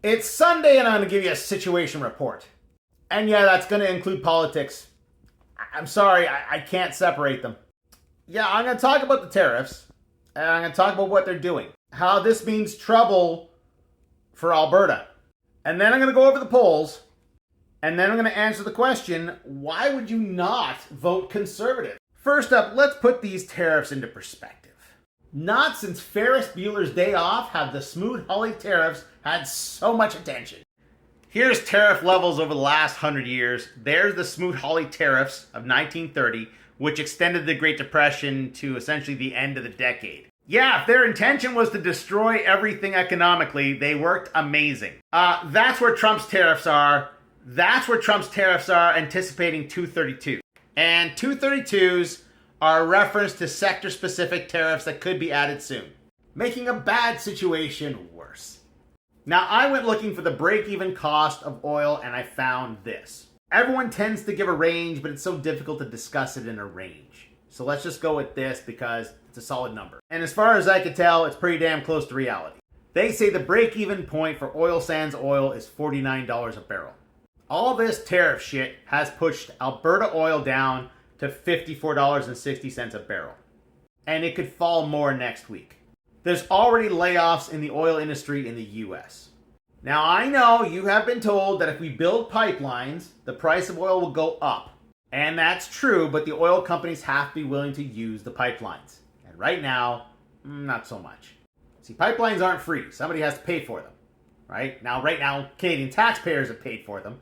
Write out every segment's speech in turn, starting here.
It's Sunday and I'm going to give you a situation report. And yeah, that's going to include politics. I'm sorry, I can't separate them. Yeah, I'm going to talk about the tariffs, and I'm going to talk about what they're doing. How this means trouble for Alberta. And then I'm going to go over the polls, and then I'm going to answer the question, why would you not vote Conservative? First up, let's put these tariffs into perspective. Not since Ferris Bueller's Day Off have the Smoot-Hawley tariffs had so much attention. Here's tariff levels over the last 100 years. There's the Smoot-Hawley tariffs of 1930, which extended the Great Depression to essentially the end of the decade. Yeah, if their intention was to destroy everything economically, they worked amazing. That's where Trump's tariffs are. That's where Trump's tariffs are, anticipating 232. And 232s are a reference to sector-specific tariffs that could be added soon, making a bad situation worse. Now, I went looking for the break-even cost of oil, and I found this. Everyone tends to give a range, but it's so difficult to discuss it in a range. So let's just go with this because it's a solid number. And as far as I could tell, it's pretty damn close to reality. They say the break-even point for oil sands oil is $49 a barrel. All this tariff shit has pushed Alberta oil down to $54.60 a barrel. And it could fall more next week. There's already layoffs in the oil industry in the US. Now, I know you have been told that if we build pipelines, the price of oil will go up. And that's true, but the oil companies have to be willing to use the pipelines. And right now, not so much. See, pipelines aren't free. Somebody has to pay for them, right? Right now, Canadian taxpayers have paid for them,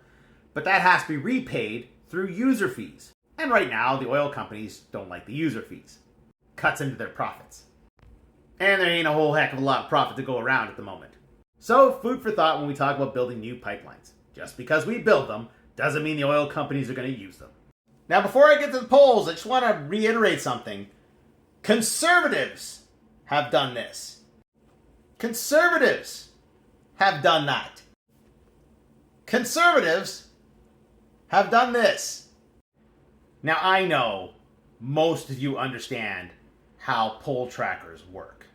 but that has to be repaid through user fees. And right now, the oil companies don't like the user fees. Cuts into their profits. And there ain't a whole heck of a lot of profit to go around at the moment. So, food for thought when we talk about building new pipelines. Just because we build them doesn't mean the oil companies are going to use them. Now, before I get to the polls, I just want to reiterate something. Conservatives have done this. Conservatives have done that. Conservatives have done this. Now, I know most of you understand how poll trackers work.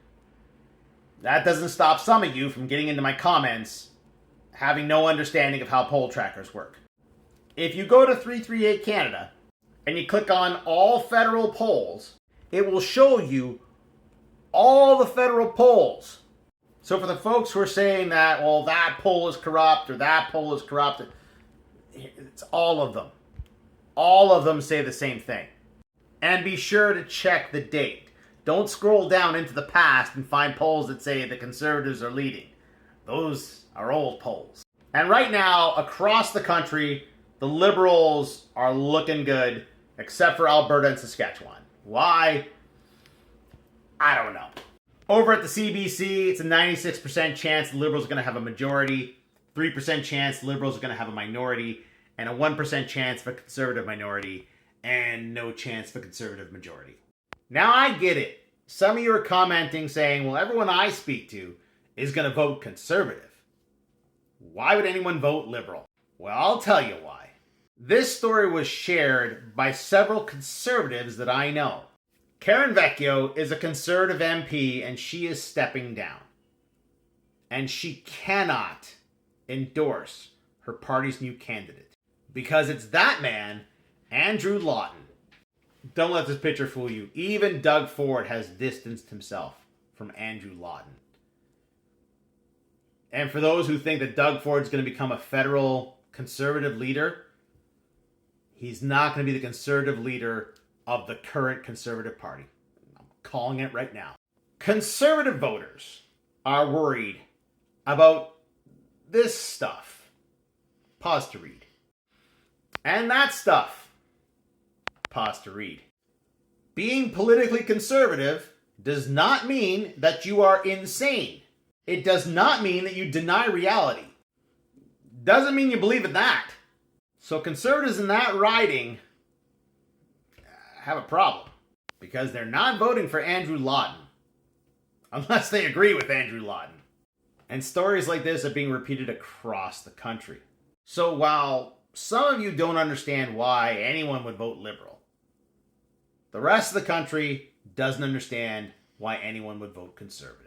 That doesn't stop some of you from getting into my comments having no understanding of how poll trackers work. If you go to 338 Canada and you click on all federal polls, it will show you all the federal polls. So for the folks who are saying that, well, that poll is corrupt or that poll is corrupt, it's all of them. All of them say the same thing. And be sure to check the date. Don't scroll down into the past and find polls that say the Conservatives are leading. Those are old polls. And right now, across the country, the Liberals are looking good, except for Alberta and Saskatchewan. Why? I don't know. Over at the CBC, it's a 96% chance the Liberals are going to have a majority, 3% chance the Liberals are going to have a minority, and a 1% chance for Conservative minority, and no chance for Conservative majority. Now, I get it. Some of you are commenting saying, well, everyone I speak to is going to vote Conservative. Vhy would anyone vote Liberal? Well, I'll tell you why. This story was shared by several Conservatives that I know. Karen Vecchio is a Conservative MP and she is stepping down. And she cannot endorse her party's new candidate. Because it's that man, Andrew Lawton. Don't let this picture fool you. Even Doug Ford has distanced himself from Andrew Lawton. And for those who think that Doug Ford's going to become a federal Conservative leader, he's not going to be the Conservative leader of the current Conservative Party. I'm calling it right now. Conservative voters are worried about this stuff. Pause to read. And that stuff. Pause to read. Being politically conservative does not mean that you are insane. It does not mean that you deny reality. Doesn't mean you believe in that. So conservatives in that riding have a problem. Because they're not voting for Andrew Lawton. Unless they agree with Andrew Lawton. And stories like this are being repeated across the country. So while some of you don't understand why anyone would vote Liberal, the rest of the country doesn't understand why anyone would vote Conservative.